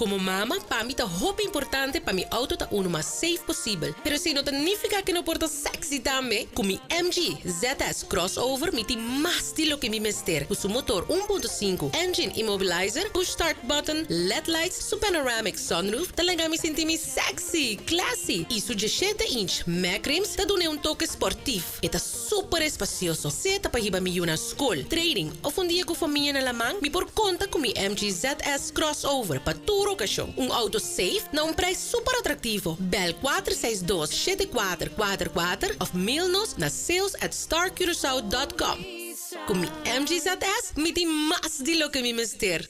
Como mama, para mim tá roupa importante para mi auto tá uno mais safe possível. Pero se não significa que não porta sexy também, com mi MG ZS Crossover, mi tem mais estilo que mi mister. Com seu motor 1.5, engine immobilizer, push start button, LED lights, su panoramic sunroof, talaga mi senti sexy, classy. E su 17-inch Mac rims, tá dune toque sportivo. E tá super espacioso. Se tá para hiba mi yuna school, training, ou um dia com família na lamang, mi por conta com mi MG ZS Crossover para tour ocasião. Auto safe na preço super atrativo. Bel 462-7444 of mail-nos na sales@starcuracao.com. Com mi MG ZS, mi tem mais de lo que mi mister.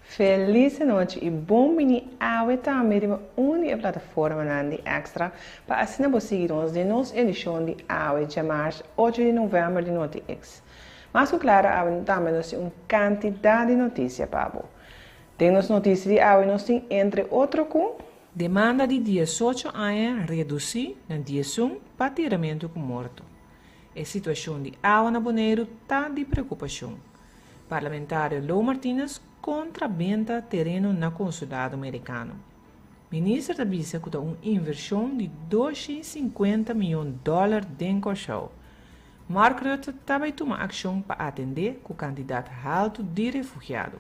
Feliz noite e bom mini awe também de uma única plataforma de Extra para assinar você seguir-nos de nossa edição de awe de março 8 de novembro de NotiX. Mas claro, awe também nos tem uma quantidade de notícias para você. Temos notícias de awe nos tem entre outros com demanda de 18 anos reduzir na diação para tiramento com morto. A situação de awe na Bonaire está de preocupação. Parlamentário Lou Martínez contra venda terreno na consulado americano. Ministro da Bisa conta uma inversão de $250 milhões dentro do show. Mark Rutte também toma ação para atender o candidato alto de refugiado.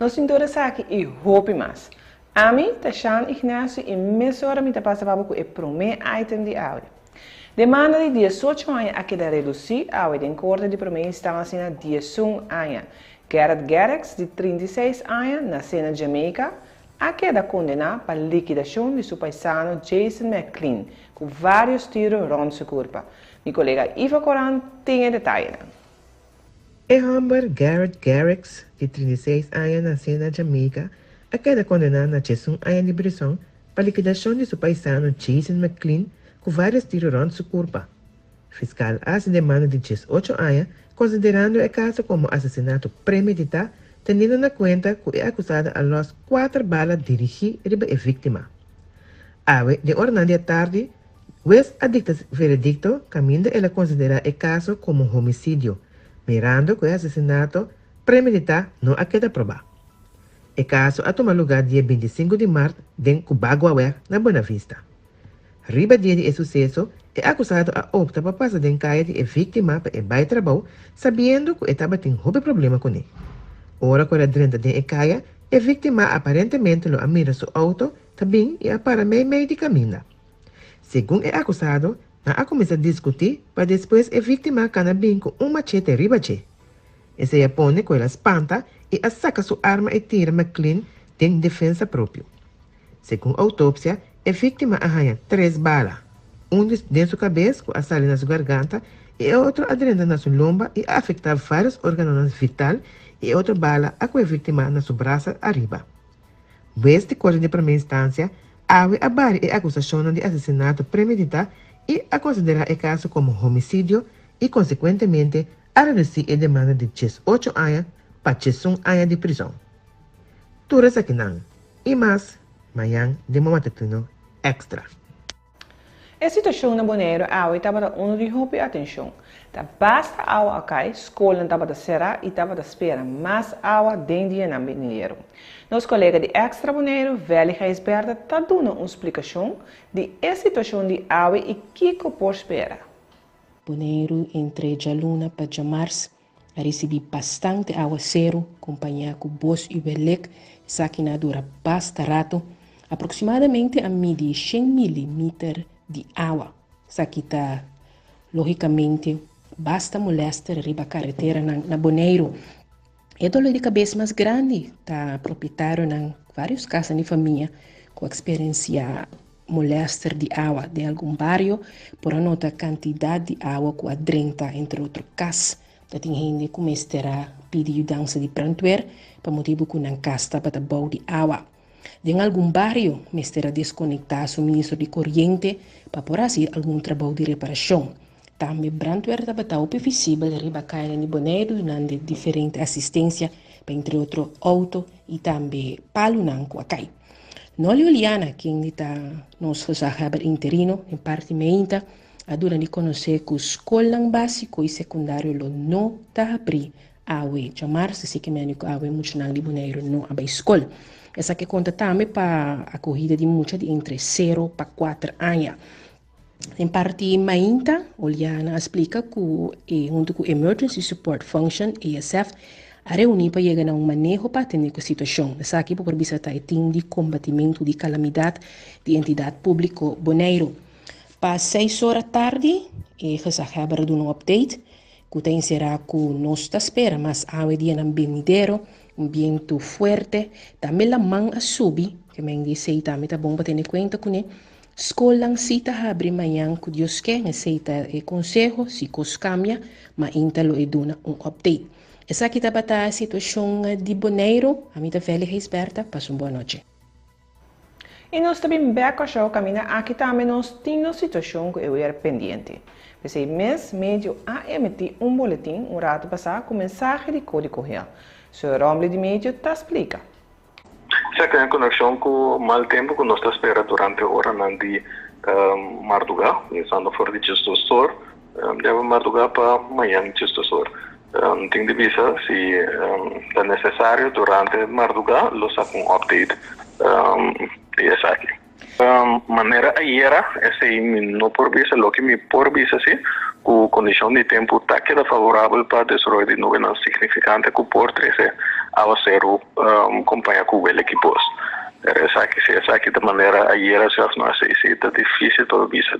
Nós temos aqui e roupa mais. A mim, Tashan Ignacio e mesora me passa para o primeiro item de áudio. Demanda de 18 anos a que da reduzir a em corte de primeira instância na 18 anos. Garrett Garrix, de 36 anos, nasceu na Jamaica, a que da condenar para liquidação de seu paisano Jason McLean, com vários tiros rond sua corpo. Meu colega Iva Coran tem detalhes. Amber Garrett Garrix, de 36 anos, nasceu na Jamaica, a que da condenar na 18 anos de prisão para liquidação de seu paisano Jason McLean, com vários tiros rond sua corpo. Fiscal hace demanda de 18 anos, considerando o caso como assassinato premeditado, tendo em conta que é acusado a los 4 balas dirigidas a vítima. Awe, de hora da tarde, juez adicta veredicto caminha ela considerar o caso como homicídio, mirando que o assassinato premeditado não há que provar. O caso a tomar lugar dia 25 de março, em Cubaguaé, na Buena Vista. Riba dia de sucesso, é acusado a optar para passar de caia de vítima para o trabalho, sabendo que estava tendo um problema com ele. Ora, quando a drenta de caia, a vítima aparentemente lo amira seu auto, também e para meio de caminho. Segundo o acusado, a começa a discutir, para depois a vítima cana bem com um machete ribache. Esse a põe com ela espanta e a saca sua arma e tira McLean em defesa própria. Segundo a autópsia, a vítima arranha 3 balas. De sua cabeça, com a sala na sua garganta, e outro adentro na sua lomba e afetava vários órgãos vitais, e outra bala a que a vítima na sua braço arriba. Este corte de primeira instância, abre a barra a acusação de assassinato premeditado e a considerar o caso como homicídio e, consequentemente, a reduzir a demanda de 18 anos para 18 anos de prisão. Tudo isso aqui não. E mais, amanhã de Mamatatuno Extra. A situação na Bonaire estava onde de roupa atenção. Basta água a escola estava será e estava espera mais água dentro do Bonaire. Nosso colega de Extra Bonaire, Veli Reisberta, está dando uma explicação de a situação de água e que por espera. Bonaire entre Jaluna para março a receber bastante água zero, acompanhado com bos e belec, saquina dura basta rato, aproximadamente a medir 100 milímetros de água. Saquita, logicamente, basta molestar riba carretera na Bonaire. É dor de cabeça mais grande, tá proprietário de vários casas de família com experiência molestar de água de algum bairro, por a nota quantidade de água que adrenta entre outros casos. Da tem gente que começa a pedir dança de prantuer, para motivo que não casta para bom de água. En algum barrio, mestre desconectar o suministro de corrente para por assim algum trabalho de reparação. Também brandweer está visível riba caia em Boneiro durante diferente assistência, entre outros auto e também palo nanco acai. Noli Juliana, quem está nosso sahaber interino em parte meinta, a durante conhecer que o escola básico e secundário lo não está abri awe, chamar-se se que médico awe muito de Boneiro não abre escola. Essa que conta também para a corrida de muita de entre 0 para 4 anos. Em parte mainta, Oliana explica que junto com Emergency Support Function, ESF, a reunir para chegar a um manejo para atender a situação. Essa aqui por visitar o time de combatimento de calamidade de entidade pública Boneiro. Para 6 horas da tarde, essa é um update, que tem será que nós está espera, mas há um dia na venidero, um vento forte, também a mão a subir, que me disse também tá bom para ter em conta com ele. Escola cita abre amanhã que Deus quer, aceita o conselho, se coisa cambia, mas então é dona um update. Essa aqui está a situação de Boneiro, a minha velha esperta, passa uma boa noite. E nós também back ao show caminha aqui também nós temos situação que eu era pendente. Esse mês meio a emitir um boletim um rato passar com mensagem de código real. Sr. Romley de Medio te explica. Essa é a conexão com o mau tempo que nós esperamos durante a hora de madrugada, pensando fora de gestor, deve madrugada para amanhã de gestor. Tem de vista se é necessário durante a madrugada, lo sabe um update dessa aqui. Maneira ayer, esse não por vista, lo que me por vista sim, com condição de tempo está que favorável para desenvolver de nuvem significante que por 13 a ser acompanhar com o equipo. Essa aqui de maneira ayer já não sei se está difícil todo vista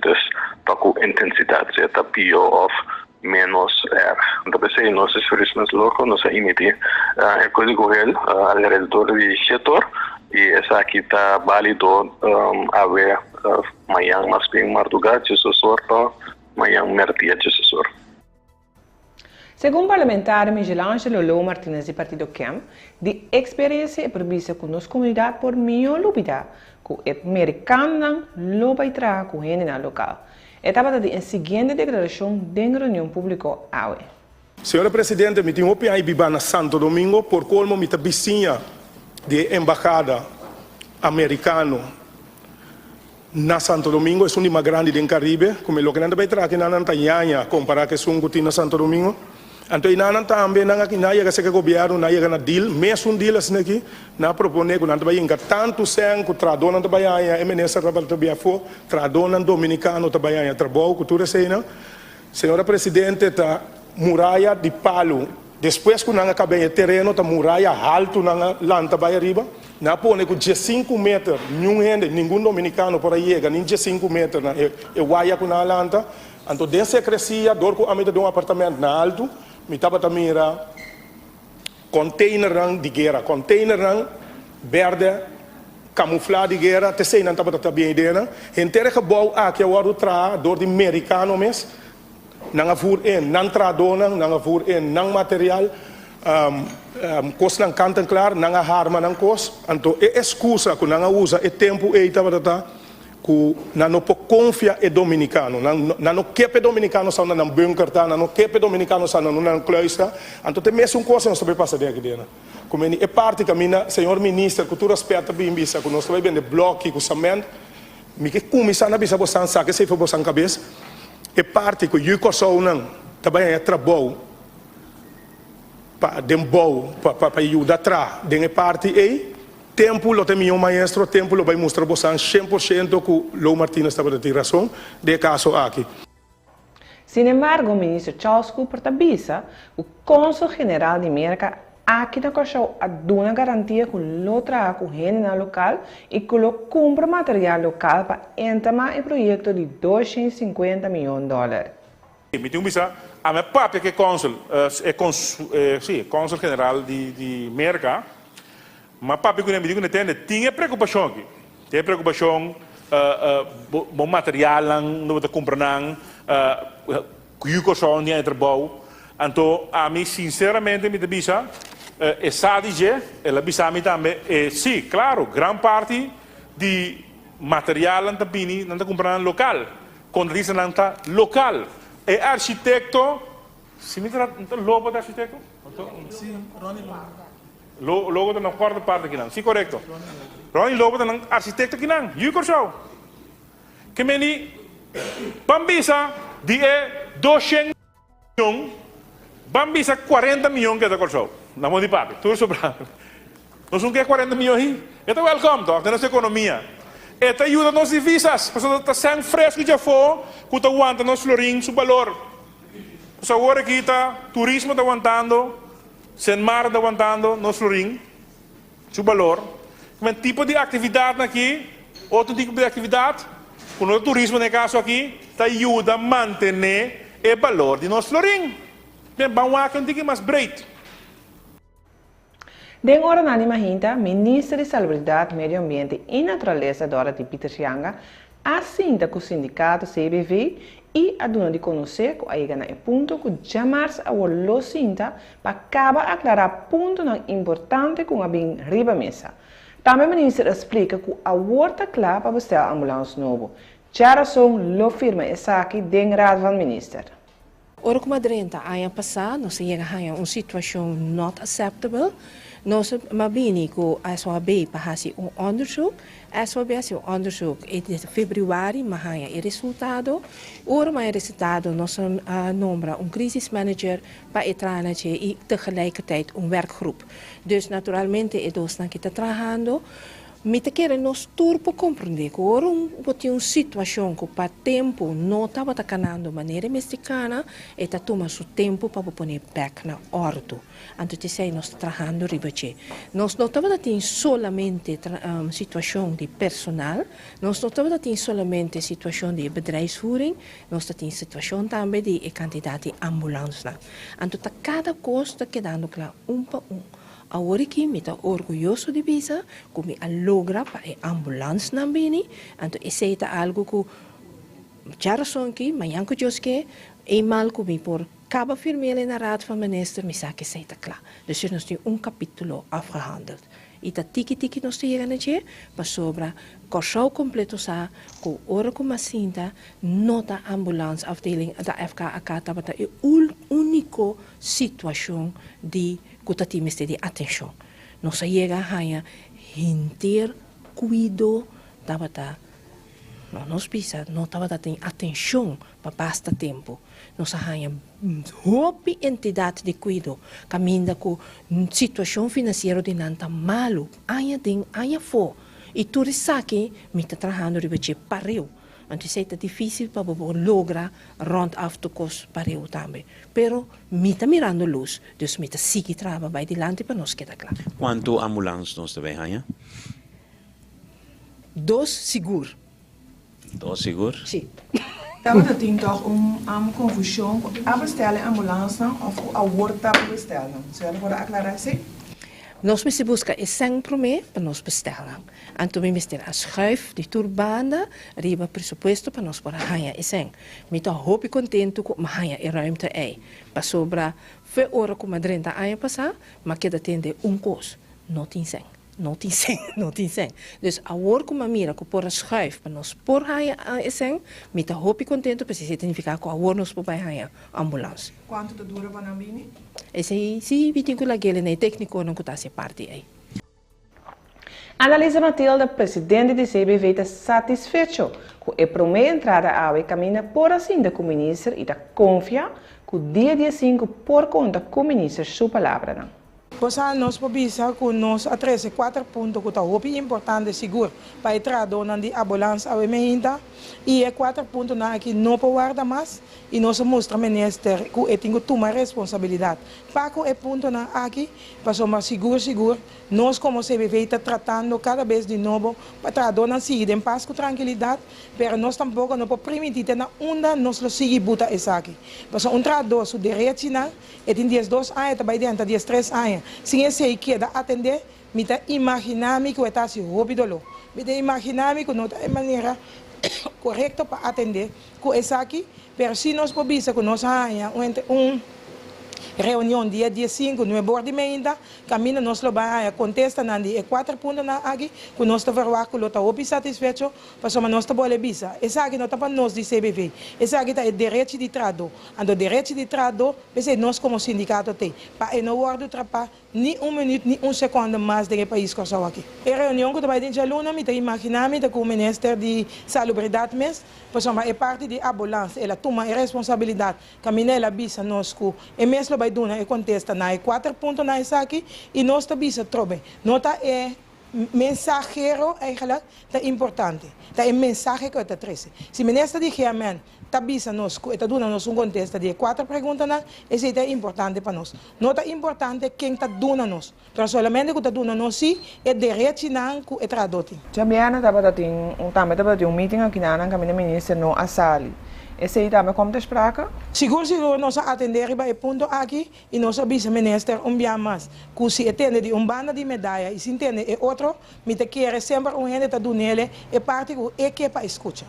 para com intensidade se está pior ou menos então pensei nós serviços locais nós emitir o código real alrededor do setor e essa aqui está válido a ver amanhã mais bem madrugada de sessor amanhã mertia de sessor. Segundo o parlamentar Michelangelo Lô Martínez do Partido CAM, de experiência é prevista com nossa comunidade por melhor lupita, que o americano não vai trazer com gente na local. Etapa de seguinte declaração da reunião pública AUE. Senhora Presidente, me tenho opinião biba na Santo Domingo por colmo me ta vizinha de embaixada americano na Santo Domingo é uma grande do Caribe, como o que não vai trazer na Tanzânia comparar com o que na Santo Domingo. Então, nós também não que o governo não chega na deal, mesmo deal assim aqui, na propone que não vai engar tanto sem que tradona também a eminência trabalho também for, tradona dominicano também a trabalho, cultura cena. Senhora Presidente, tá muralha de palo. Depois que não acaba o terreno, tá muralha alto na lanta vai arriba. Na pone com 15 metros, nenhum dominicano por aí chega, nem 15 metros na e waia com na lanta. Então, dessa crescia, dor com a medida de um apartamento na alto. Me estava também container de guerra, container verde, camuflado de guerra, te sei não estava também dentro. Inteira que bom aqui o outro tra dor de americano mesmo, não avur não tradona, não avur não material, cos não canta claro, não arma não cos. Então é excusa que não usa é tempo e estava que não pode confiar em dominicano, não quer dominicano só não bunker tá, não quer dominicano só não cloista, então tem mesmo coisa não sobre passar daqui dentro. Como é parte que a senhor ministro, que tu respeita bem bisa, que nós vai vender bloco com cimento, me que começar na bisa você sabe se for você cabeça, é parte que eu só não, também é trabalho para dembou para ajudar atrás, é parte aí. Tempo lo tem meu maestro, tempo lo vai mostrar você 100% que o Lô Martínez estava de razão de caso aqui. Sin embargo, o ministro Charles Cooper tabisa o Cônsul-General de América aqui na Cochou a dona garantia que lo traga com gente na local e que lo compra material local para entamar o projeto de $250 milhões. Me tem a minha papi que é Cônsul-General de América. Mas papi que me digo que tinha preocupação aqui, tem preocupação, bom material não está comprando, que o só não é trabalho, então a mim sinceramente me debisa e Sadige, e la Bisami também, e sì, claro, gran parte di materiale antapini non comprano local, contratista non local, e architetto, si mi tra logo di architetto? Sì, Ronnie Logo. Logo da una quarta parte che non, sì, corretto. Ronnie Logo da un architetto che non, io corso. Che meni, Bambisa di 200 milioni, Bambisa 40 milioni che da corso. Na mão de papi, tudo sobrando. Nós não queremos 40 milhões. Então, welcome, da nossa economia. Esta ajuda nos divisas, porque está sendo fresco já for, que está aguantando nos florim, seu valor. Porque agora aqui está, turismo está aguantando, sem mar está aguantando nos florim, seu valor. Um tipo de atividade aqui, outro tipo de atividade, com o turismo, no caso aqui, está ajuda a manter o valor de nos florim. Bem, vamos aqui um pouquinho mais breito. Den hora na Mahinta, ministra de Salubridade, Medio Ambiente e Natureza, Dorothy Peter Chianga, assinta com o sindicato CBV e a dona de conhecer que a na ponto que jamais a lo sinta para acabar aclarar ponto importante com a bem riba mesa. Também o ministro explica que a horta claro para bestar ambulância novo. Já razão lo firma essa aqui den raad van minister. Ora como a 30 anos passado, nós chegamos a uma situação not acceptable. Nós mabini ko SWB para fazer onderzoek. SWB faz onderzoek em februari, mahaya o resultado. Ora mais resultado, nós nombra crisis manager para entrar e tegelijkertijd werkgroep. Dus naturalmente é nós que está trabalhando. Me te querem nós turpo compreender que agora uma situação que para tempo não estava canando de maneira mexicana e está tomando seu tempo para pôr back na ordem. Então te sei nós trabalhando ribache. Nós não estava tendo somente situação de personal, nós não estava tendo somente situação de bedrijfsvoering, nós temos situação também de candidato de ambulância. Então cada coisa está quedando claro para Agora aqui, me está orgulhoso de bisa, que me logra para a ambulância na bini, então isso é algo que já razão que, mas yanko joske, é mal que me por cabo firmele na raad van minister, me sabe que isso é claro. Dus nós temos capítulo afgehandeld. E tá tiki nós chegamos aqui, para sobre corso completo sa, com hora como assim nota ambulância afdeling da FKAK tava a única situação de que de atenção. Nós chega a inteiro cuido tava nós pisa não tava tem atenção para basta tempo. Nós arranha hope entidade de cuido caminha com situação financeira de nanta malo aya fo e tudo isso aqui me está trabalhando de pareu. Então isso é difícil para lograr rondaf de cos pareu também. Pero me está mirando luz, dus me está seguir trabalhando vai dilante para nós quedar claro. Quanto ambulância nós também arranha? 2 seguro. 2 seguro? Sim. Estava tendo uma confusão com a bestellen ambulância ou a horta bestellen. Você pode aclarar isso? Nós me busca essang prome para nós bestellen. Então me mister a schuif de turbanda riba pressuposto para nós para haya essang. Me tá hope contento com haya e ruimte ei. Para sobra fe ora com 30 anos passar, mas que atende cos. Não tem seng. Não tem seng. Dus a hora como a mira que por a schuif para nós por haya essang, me tá hope contento para significar que a hora nós por haya ambulância. Quanto te dura para bini? Esse aí, sim, vi que lá ele nem técnico não contasse parte aí. Analisa Matilda, presidente do CBV, está satisfeito com a primeira entrada ao caminho por assim com o ministro e está confiante que o dia 5 por conta com o ministro sua palavra. Posa nós pobisa com nós a 4 pontos que está muito importante seguro para entrar na de ambulância ao emergência e é 4 pontos na aqui não pode guardar mais e nós mostra ministro que tem que tomar responsabilidade. Para que é ponto na aqui para somar seguro nós como CBV está tratando cada vez de novo para trazer na cidade em paz com tranquilidade, mas nós tampouco não podemos permitir na onda nós lo seguir buta essa aqui. Para um trabalho do direito na e tem 2 anos também dentro 3 anos. Se esse aqui da atender, me tá imaginar-me que está se rápido, me tá imaginar-me que não é maneira correta para atender com essa aqui, mas se nós podemos que nós reunião dia 5 no bordo ainda caminha nós lo vai contesta nandi 4 pontos na aqui que nós está verwaco lo tá opi satisfeito para soma nós tá boa visa essa aqui não tá para nós de CBV essa aqui tá é direito de trado ando direito de trado pensei nós como sindicato tem para não guardo trapa nem minuto nem segundo mais do país que só aqui a reunião que vai dentro Luna me tá imaginando que o ministro de salubridade mes para soma é parte de ambulância ela toma a responsabilidade caminha ela visa nós que e mesmo vai duna e contesta na 4 pontos na essa aqui e nós tá bisa trobe nota é mensageiro eigenlijk tá importante tá é mensagem que tá 13 se ministro de Geamen tá bisa nós que tá duna nós contesta de 4 perguntas na esse é importante para nós nota importante quem tá duna nós pero solamente que tá duna nós sim é direito não que é tradote Jamiana tava um meeting aqui na caminho ministro no Asali. Esse aí também como te explica? Seguro nós atender para o ponto aqui e nós vice-ministro dia mais. Que se atende de banda de medalha e se entende é outro, me te quer sempre gente tá do nele é parte que é para escutar.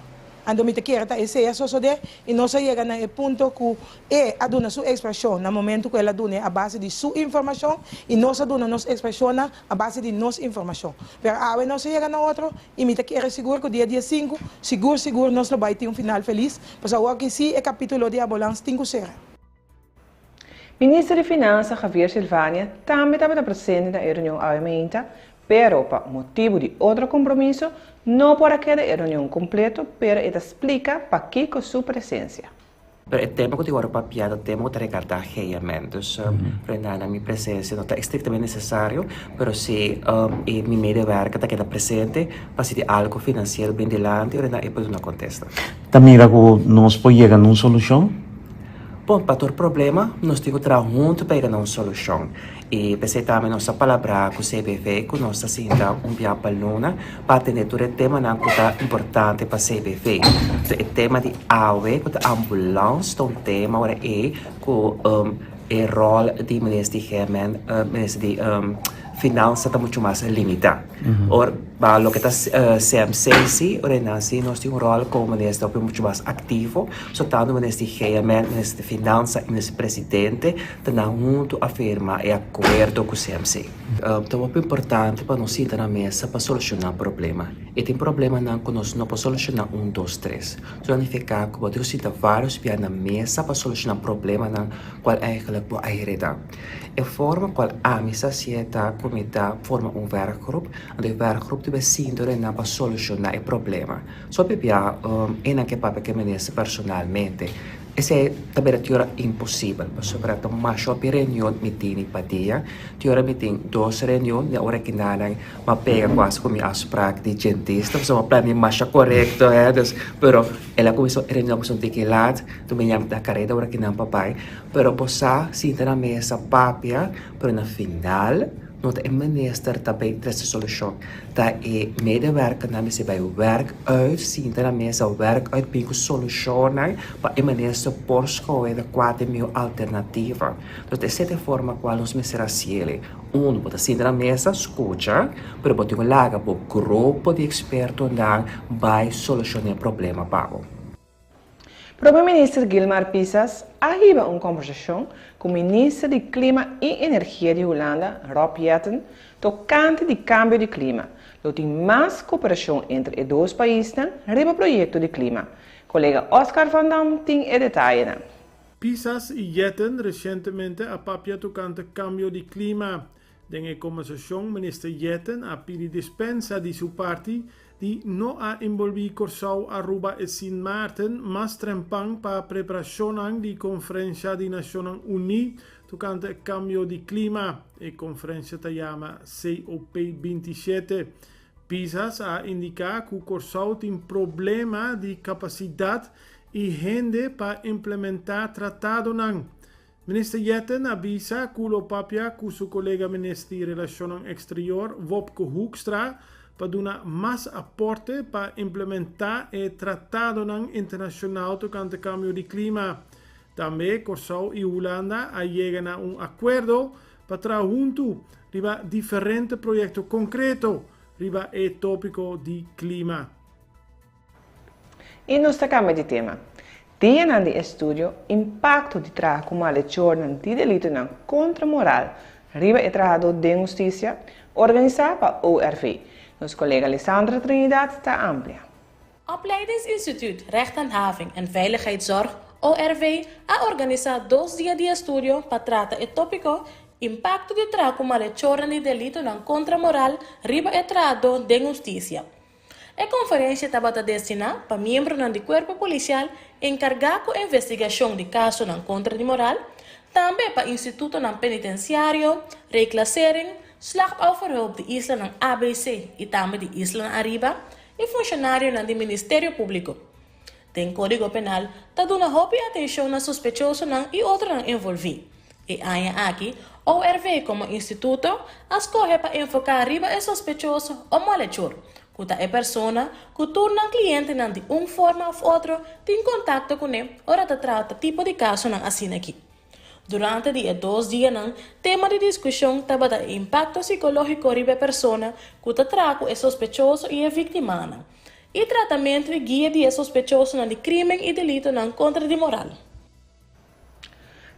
Ando me te quer tá esse é só de e nós chega na ponto que é a dona sua expressão no momento que ela dona a base de sua informação e nós dona nossa expressão a base de nossa informação. Pero agora nós chega na outro e me te quer seguro que dia 5 seguro nós vai ter final feliz, pois agora que sim é capítulo de ambulância tem que ser. Ministro de Finanças Javier Silvânia também estava presente na reunião aumenta, pero por motivo de outro compromisso não por aquela reunião completa, pero ele explica para que com sua presença. Pero el tema que te guardo papiado, el tema que te recarga entonces, Renana, mi presencia no está estrictamente necesario, pero si mi medio verga queda presente, para si algo financiero bien delante, Renana, y pues una contesta. También nos puede llegar a una solución? Bom, para todo problema, nós temos que trabalhar junto para chegar a uma solução. E pensei também nossa palavra com o CBV, com nossa cinta piano para Luna, para atender todo o tema que é importante para o CBV. O tema de AUE, com a ambulância, um tema agora é com o rol de ministro de Gemen, ministro de finanças está muito mais limitado. Or, para o que está CMC, nós temos um rol como ministro muito mais ativo, soltanto o ministro de Gemen, ministro de finanças e ministro presidente, estão junto a firma e acordo com o CMC. Então, é importante para nós ir na mesa para solucionar o problema. E tem problema não que nós não podemos solucionar 1, 2, 3. Significa que podemos ir vários pianos na mesa para solucionar o problema não qual é que pode heredar. E forma qual a sociedade comitê forma werkgroep en de werkgroep deve sindere na para solucionar o problema. Só pepia não que papai que menese personalmente. Essa é também a teoria impossível, sobretudo mais só per reunião meeting padia, teoria meeting 2 reuniões, na hora que nada, mas pega quase como a afspraak de dentista, so uma plano mais correto, dus, pero ela começou a reunião com um lado, tu me chama da carreira, hora que não papai, pero possa sentar na mesa papia, pero na final não é minister também dessa solução. Tá é medewerker na mesa vai werk uit, sinta na mesa werk uit bingo solucionar para o minister por escolher de 4.000 alternativas. Então essa é a forma qual nós serás ele. Pode sentar na mesa, escuta, pero pode lagar para o grupo de expertos não vai solucionar o problema para O primeiro-ministro Gilmar Pisas arriba uma conversação com o ministro de Clima e Energia de Holanda, Rob Jetten, tocante de câmbio de clima. Lo tem mais cooperação entre os dois países arriba o projeto de clima. Colega Oscar Van Dam tem o detalhe. Pisas e Jetten recentemente a papia tocante cambio de clima. Em conversação, o ministro Jetten a pedido dispensa de sua parte de não a envolver Corsau Aruba e Sint Maarten, mas trempang para a preparação de Conferência de Nações Unidas tocante cambio de clima. A conferência se chama COP27. Pisas a indicar que o Corsau tem problema de capacidade e gente para implementar tratado não. Minister Jetten avisa que o papia com seu colega ministro de Relações Exteriores, Wopke Hoekstra, para dar mais aporte para implementar o tratado internacional tocante ao cambio de clima. Também, Corsau e Holanda chegam a acordo para trabalhar junto riba diferentes projetos concretos riba o tópico de clima. E nós tocamos de tema. Tienen de estudio impacto de trabalho como a leitura de delito na contra moral, riba e trabalho de justiça, organizado para ORV. Nosso colega Alessandra Trinidad está amplia. Opleidingsinstituut Rechthandhaving en Veiligheidszorg, ORV, ha organizado 2 días de estudio para tratar el tópico impacto de trabalho como a leitura de delito na contra moral, riba e trabalho de justiça. A conferência estava destinada para membros do corpo policial encarregado com a investigação de casos na contra de moral, também para instituto penitenciário, reclassering, slachtofferhulp de isla ng ABC e também de isla ng Arriba e funcionário do Ministério Público. Tem Código Penal está dando atenção na suspeitoso e outro não envolvido. E aqui, ORV como instituto escolhe para enfocar arriba e suspeitoso ou malhechor. Kuta é persona que torna o cliente de forma ou outra tem contato com ele ora trata tipo de caso não assim aqui. Durante os 2 dias, tema de discussão estava o impacto psicológico riba persona que trago é suspeitoso e é vítima. E tratamento de guia de suspeitoso de crime e delito contra de moral.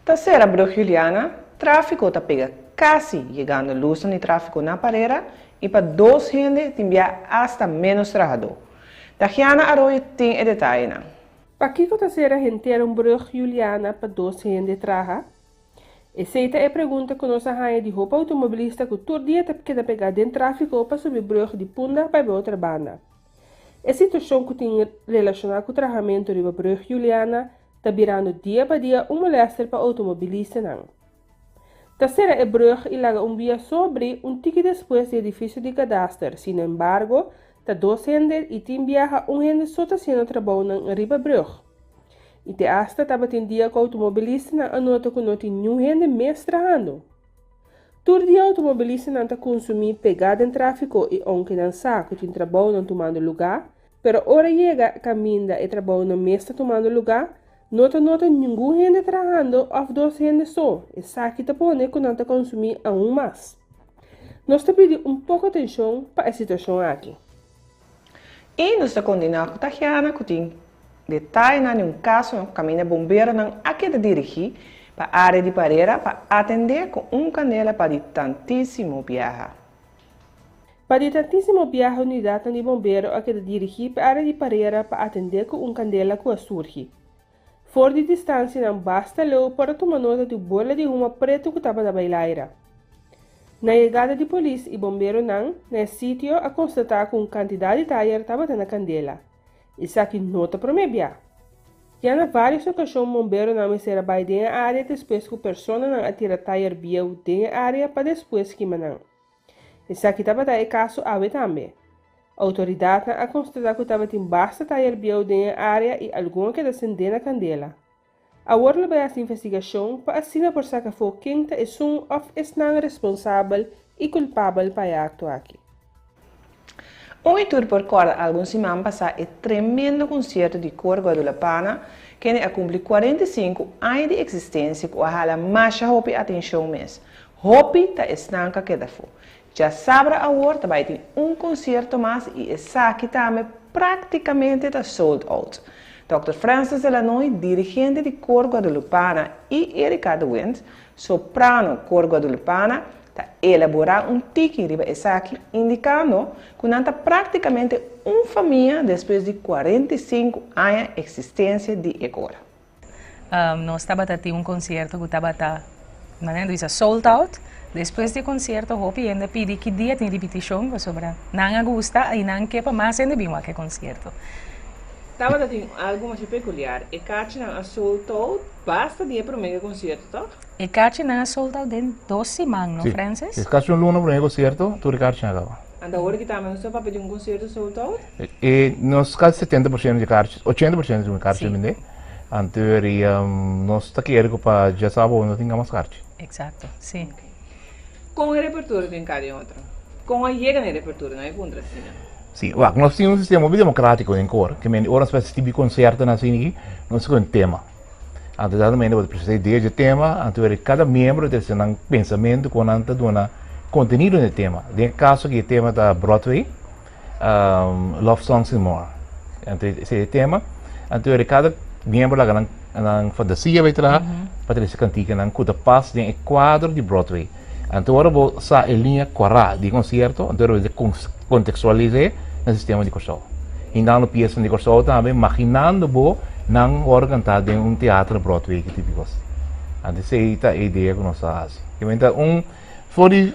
Terceira Bruja Juliana, tráfico está pega quase chegando luz no tráfico na Parera e para 2 gente enviar hasta menos trabalhador. Tatiana Arroyo tem detalhe. Para que a terceira gente era Bruja Juliana para 2 gente trabalhar? Essa é a pergunta que nós rainha de roupa automobilista que todo dia quer pegar dentro do tráfico para subir Bruja de Punda para outra banda. A situação que tem relacionada com o tratamento de Bruja Juliana está virando dia para dia molestar para automobilista não. Terceira é Bruja e laga via sobre tique depois do edifício de cadastro. Sin embargo, está 2 gente e tem viaja gente só está sendo trabalho na riba Bruja. E te hasta estava tem dia com automobilista na anota que não tem nenhum gente mais trabalhando. Todo dia automobilista não está consumindo pegada em tráfico e onde não sabe que tem trabalho não tomando lugar, pero hora chega caminha e trabalho não mais está tomando lugar, nota nenhum gente trabalhando ou 2 gente só, e sabe que está pondo que não está consumindo aún mais. Nós está pedindo pouco atenção para a situação aqui. E nós está condenando a Tatiana que tem detalhe em caso no caminho bombeiro não aqui de dirigir para a área de Parera para atender com canela para de tantíssimo viajar. Para de tantíssimo viajar a unidade de bombeiro aqui de dirigir para a área de Parera para atender com canela que surge. Fora de distância não basta ler para tomar nota de bola de uma preto que estava na bailaira. Na chegada de polícia e bombeiro não, nesse sítio a constatar com quantidade de tire estava na candela. Isso aqui nota para mim, bia. Já na várias ocasiões, o bombeiro não me será vai dentro da área depois que a pessoa não atira tire bia dentro da área para depois que não. Isso aqui estava daí caso ave também. A autoridade a constatar que estava tem basta tire bia dentro da área e alguma que descende na candela. Agora vai essa investigação para assinar por sacar for quem é um ou é responsável e culpável para actuar aqui. Tour por corda alguns semanas passar é tremendo concerto de cor guadalupana que a cumprir 45 anos de existência com a mais hopi atenção mês. Hopi tá estanca que da fo. Já sabe agora vai ter concerto mais e essa aqui também praticamente está sold out. Dr. Francis Delanoy, dirigente de cor guadalupana e Erika de Wind, soprano cor guadalupana, elaborar tique riba essa aqui, indicando que não está praticamente família depois de 45 anos de existência de agora. Nós estava tendo concerto que estava sold out. Depois do concerto, hopi ainda pedi que dia tem repetição, sobre não gosta e não quer mais ainda bem aquele concerto. Estava tendo algo mais peculiar. E Kachi não sold out, basta dia para o mega concerto, tá? E Kachi não sold out em 2 semanas, não, Francis? E Kachi não para o mega concerto, tu Kachi não acaba. Anda agora que estamos só para pedir concerto sold out? E nós quase 70% de Kachi, 80% de Kachi vende. Então, nós está querendo para já sabe onde temos Kachi. Exato, sim. Com o repertório tem cada outro. Com a chega no repertório, não é contra assim. Sim, nós temos um sistema muito democrático em cor, que ora se faz tipo de concerto assim, nós temos um tema. Então, também nós precisamos de ideia de tema, então cada membro tem um pensamento com um conteúdo no tema. No caso que o tema da Broadway, Love Songs and More. Então, esse é o tema. Então, cada membro lá na fantasia vai tra, Patrícia Cantica na Cuta Paz em quadro de Broadway. Então agora vou sa a linha quará de concerto, então vou contextualizar no sistema de corso. E na peça de corso também imaginando bo não organizar em teatro Broadway que típico. Então essa é a ideia que nós fazemos. Então foi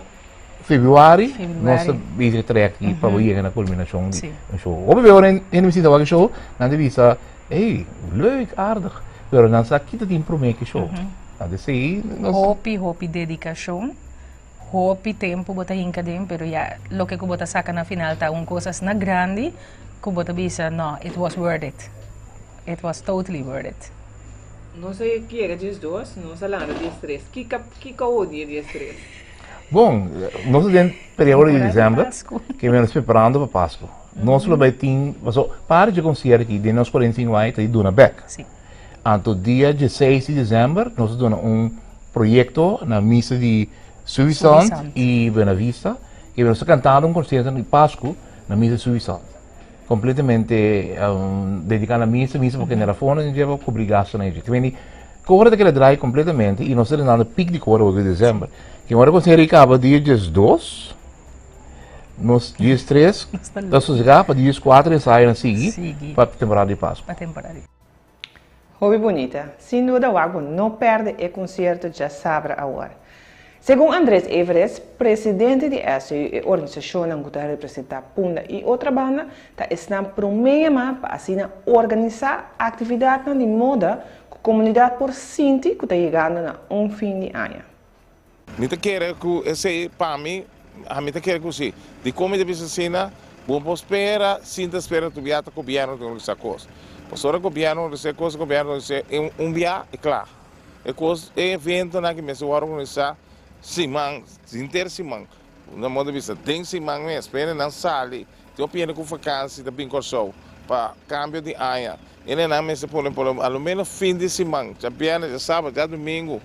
Februari, nós vamos trazer aqui para ir na culminação do show. Obviamente, não precisa fazer show, não deve ser, hey, leuk, aardig. Pero não sabe que tem problema que show. Hopi dedicação, hopi tempo bota hinca dem, pero ya lo que bota saca na final tá coisas na grande, que bota bisa, no, it was worth it. It was totally worth it. Não sei o que é dias dois, não sei lá no dia 3. Que o dia 3? Bom, nós temos período de dezembro que estamos preparando para Páscoa. Nós também temos, para de considerar aqui, de nós 45 anos, tem Duna Beck. Então, dia 16 de dezembro, nós temos projeto na missa de Suíçante e Buena Vista, que nós cantando concerto de Páscoa na missa de Suíçante. Completamente dedicado à missa porque na fone a gente vai cobrir gasto na gente. Quindi, corre daquele drive completamente e nós estamos dando pico de cor de dezembro. Que agora você acaba dia 2, nos dias 3, nós chegar para dias 4 e sair a seguir para a temporada de Páscoa. Hobby bonita. Sem dúvida, o Agbo não perde o concerto de sábado agora. Segundo Andrés Everest, presidente de SU e organização que representa Punda e outra banda, está problema para assim organizar atividades de moda com a comunidade por Sinti que está chegando na fim de ano. Eu quero que esse para mim, eu quero que sim. De como de piscina, vou esperar, sinta espera tu viaja com o governo de essa coisa. Pastor o governo de essa coisa, o governo de viaje é claro. É coisa evento na que me se organizar simão, intersimão. Na moda vista, tem simão, me espera não sale. Eu penso com vacância da bem corso para câmbio de ano. Ele não me se põe por ao menos fim de semana. Já piano, já sábado, já domingo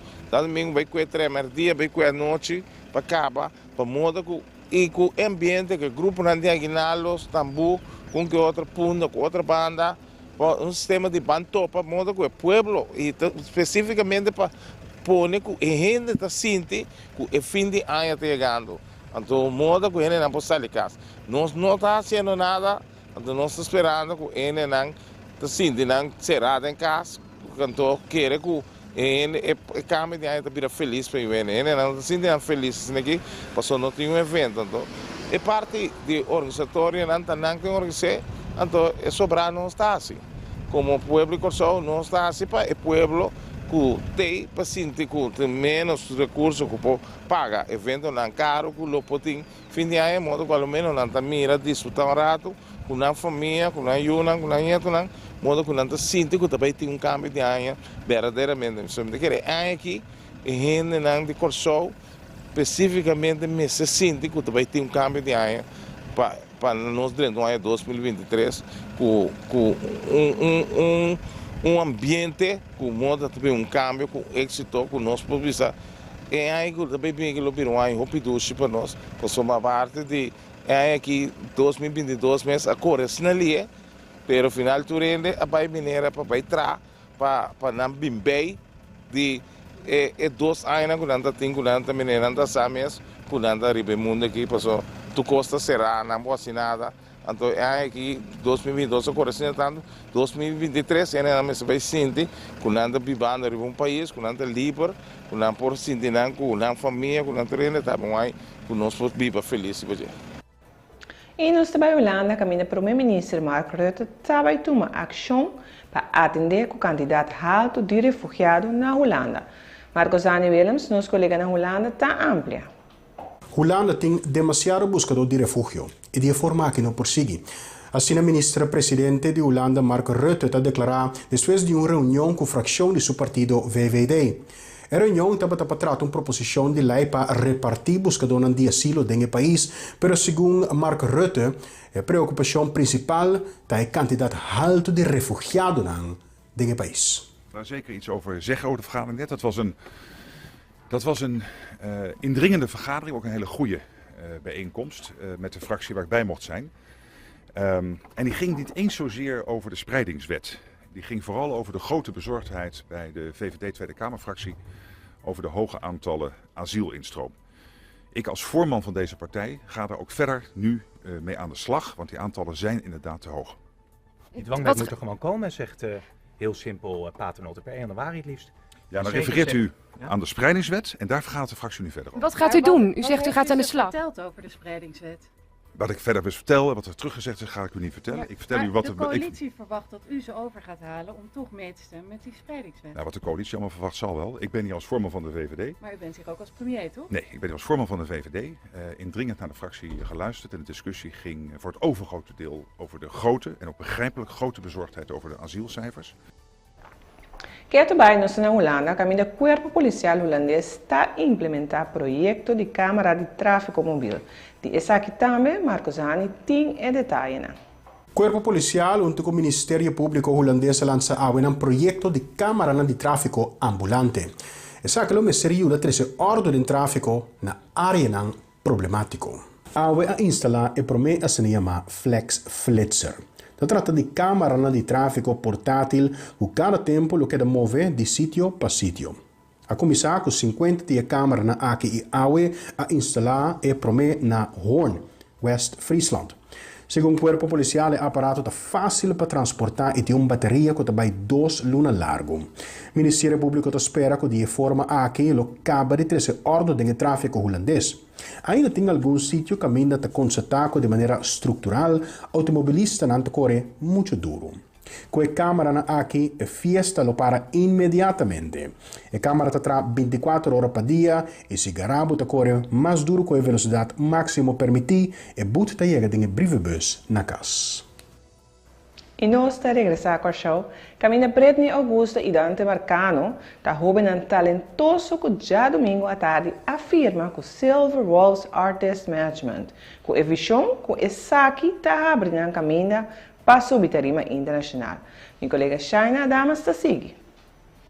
vai com o dia, vai com a noite, para acabar, para moda e com o ambiente que o grupo não tem aguinaldos, tambu, com que outra punda, com outra banda, sistema de bando para moda com o povo e especificamente para pôr com a gente está sente que o fim de ano está chegando. Então moda com ele não pode sair de casa. Nós não está fazendo nada, então nós estamos esperando que ele não sinti não será em casa, então quer que ele câmbio de ano está feliz para ele não sinti feliz aqui, passou não tem evento, então é parte de organizatória não tem organizar, então é sobrar não está assim, como o povo corso não está assim para o povo que tem para sentir que tem menos recursos que pode pagar evento não caro que lo pode fim de ano modo pelo menos não está mira disfrutar um rato com a família, com a Yuna, com a Nieto, modo que não sinto que também tem câmbio de ano verdadeiramente. Então, aqui, a gente não de corso, especificamente, me se sente que também tem câmbio de ano para nós dentro do ano 2023, com ambiente, com modo também câmbio, com êxito, com nós podemos ver. É aí que também bem que lo viram aí, hopiduche para nós, para somar parte de aqui 2022 mês a cores na linha, pero final tu rende a bai mineira para bai tra para não bimbei de 2 anos quando tem quando mineira anda sames quando ribe mundo aqui passou tu costa será não pode assim nada então aqui 2022 a cores tanto 2023 ainda não se vai sentir quando vivendo em país quando livre quando por sentir não com a família quando rende tá bom aí que nós podemos viver feliz E nós também Holanda, caminha para o primeiro-ministro Mark Rutte, também toma ação para atender o candidato alto de refugiado na Holanda. Marcos Anne Willems, nosso colega na Holanda, está amplia. Holanda tem demasiado buscador de refúgio e de forma que não prossegue. Assim, a ministra-presidente de Holanda, Mark Rutte, está declarado depois de uma reunião com a fração de seu partido VVD. A reunião estava para tratar uma proposição de lei para repartir buscadores de asilo no país, mas segundo Mark Rutte, a preocupação principal é o candidaat alto de refugiados no país. Daar zeker iets over zeggen over de vergadering net. Dat was een indringende vergadering, ook een hele goede bijeenkomst met de fractie waar ik bij mocht zijn. En die ging niet eens zozeer over de spreidingswet die ging vooral over de grote bezorgdheid bij de VVD Tweede Kamerfractie over de hoge aantallen asielinstroom. Ik als voorman van deze partij ga daar ook verder nu mee aan de slag, want die aantallen zijn inderdaad te hoog. Die dwangwet moet er gewoon komen, zegt heel simpel Paternotte per 1 januari het liefst. Ja, dan refereert u aan de spreidingswet en daar gaat de fractie nu verder over. Wat gaat u doen? U zegt u gaat aan de slag. Wat vertelt over de spreidingswet? Wat ik verder dus vertel en wat er teruggezegd is, ga ik u niet vertellen. Ja, ik vertel u wat de coalitie verwacht dat u ze over gaat halen om toch mee te stemmen met die spreidingswet. Nou, wat de coalitie allemaal verwacht zal wel. Ik ben hier als voorman van de VVD. Maar u bent hier ook als premier, toch? Nee, ik ben hier als voorman van de VVD. Indringend naar de fractie geluisterd en de discussie ging voor het overgrote deel over de grote en ook begrijpelijk grote bezorgdheid over de asielcijfers. Quieto Bainos na Holanda, caminho Corpo Policial Holandês está a implementar projeto de câmara de tráfego móvel. Die is aqui também, Marcos Hani, tem detalhes. Corpo Policial junto com o Ministério Público holandês lança um projeto de câmara de tráfego ambulante. Essa que o Ministério da trece ordem de tráfego na área problemático. A instalar e promete a se chama Flex Flitzer. Se tratta di camera di traffico portátil che cada tempo lo queda muove di sitio per sitio. A começar com 50 di camera na aqui e awe a instalar e promete na Hoorn, West Friesland. Segundo o corpo policial, o aparato é fácil para transportar e tem uma bateria que vai 2 lunas largo. O Ministério Público espera que de forma aqui lo caba de 13 ordem de tráfego holandês. Ainda tem algum sítio que ainda está constatado de maneira estrutural, automobilista não corre muito duro. Com a câmera aqui, a fiesta lo para imediatamente. A câmera está 24 horas por dia e se garabo está corre mais duro com a velocidade máxima permitida e boot está chega de brievenbus na casa. E nós está regressar com o show. Caminha Britney Augusta e Dante Marcano está roubando talentoso que já domingo à tarde afirma que o Silver Wolves Artist Management, que a visão que essa aqui está abrindo a caminho para subir a tarima internacional. Minha colega Shaina Damas está seguindo.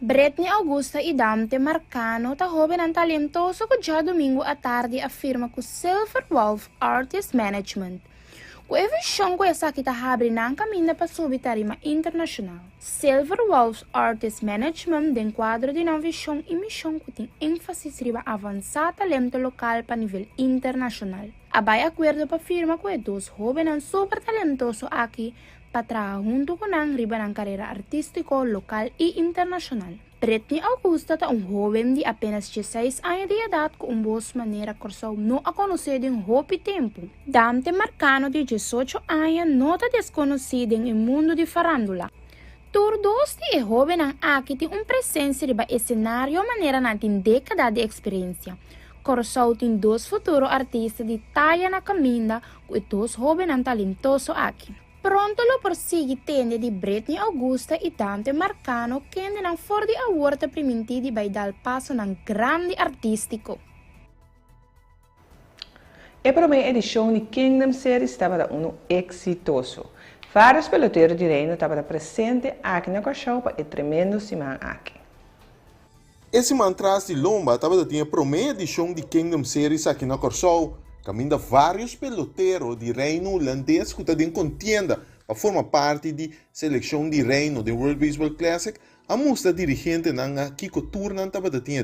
Britney Augusta e Dante Marcano está roubando talentoso que já domingo à tarde afirma que o Silver Wolf Artist Management, que a visão que essa aqui está abrindo a caminho para subir a tarima internacional. Silver Wolf Artist Management tem quadro de uma visão e missão que tem ênfase para avançar talento local para nível internacional. Abai acordo para firma que dois jovens super talentosos aqui para trabalhar junto com a riba na carreira artística local e internacional. Britney Augusta é jovem de apenas 16 anos de idade com uma boa maneira corsou não a conhecer em pouco tempo. Dante Marcano de 18 anos não está desconhecido no mundo de farándula. Todos de jovem aqui tem presença de cenário maneira na tem década de experiência. Corsou tem 2 futuros artistas de talla na caminha com 2 jovens talentosos aqui. Pronto lo persigue tende di Britney Augusta e Dante Marcano che andano fuori di award primitivi per dal passo a un grande artistico. A primeira edição de Kingdom Series estava exitoso. Vários peloteiros de reino estavam presentes aqui na show para o tremendo semana aqui. Esse mantras de Lomba estava tinha a primeira edição de Kingdom Series aqui na Corsol. Caminha vários peloteiros de reino holandês que estão em contienda para formar parte da seleção de reino do World Baseball Classic. A musta dirigente na Kiko Turnan estava tinha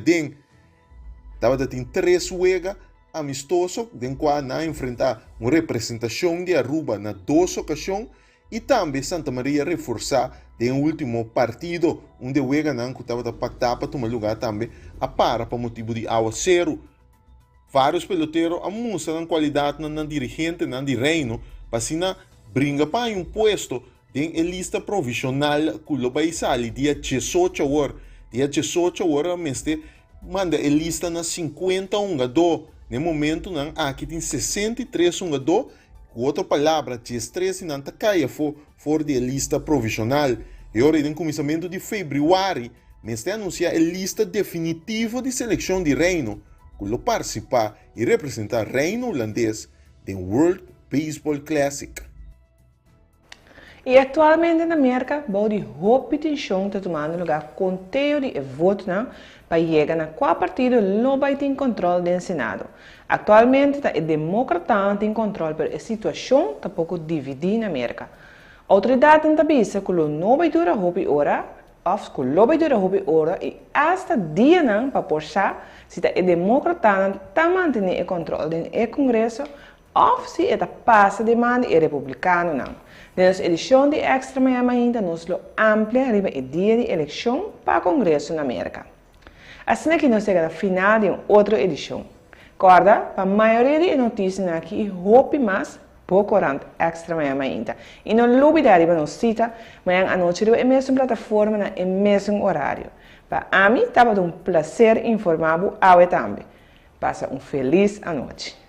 3 juegos amistosos, den qual na enfrentar uma representação de Aruba na 2 ocasiões e também Santa Maria reforçar de último partido onde o juega não estava pactado para tomar lugar também a para motivo de aguacero. Vários peloteiros amunsam a qualidade na dirigente na de reino para assim brinca para um posto em lista provisional que o vai sair dia 18 horas. Dia 18 horas mestre manda a lista na 51 gado. No momento não aqui tem 63 gado. Com outra palavra, 13 não tá caia for de lista provisional. E agora em começamento de fevereiro, mestre anuncia a lista definitiva de seleção de reino. Que participar e representar reino holandês no World Baseball Classic. E atualmente na América, o de repetição está tomando lugar conteúdo de voto para chegar na qual partido não vai ter controle do Senado. Atualmente está o democrata em controle, mas a situação está pouco dividida na América. Autoridade tabisa que o não dura hopi ora, of que o dura hopi ora e hasta dia não para porchar se a democrata tá manter o controle do Congresso of se é passa de mão e republicano não. Nessa edição de Extra Miami ainda nos lo amplia riba o dia de eleição para o Congresso na América. Assim que nós chegamos ao final de outra edição. Corda, para a maioria de notícias aqui, hope mais procurando Extra Miami ainda. E não olvidar de nos cita, amanhã à noite na mesma plataforma, no mesmo horário. Para mim, estava um prazer informar-vos também. Passa feliz noite.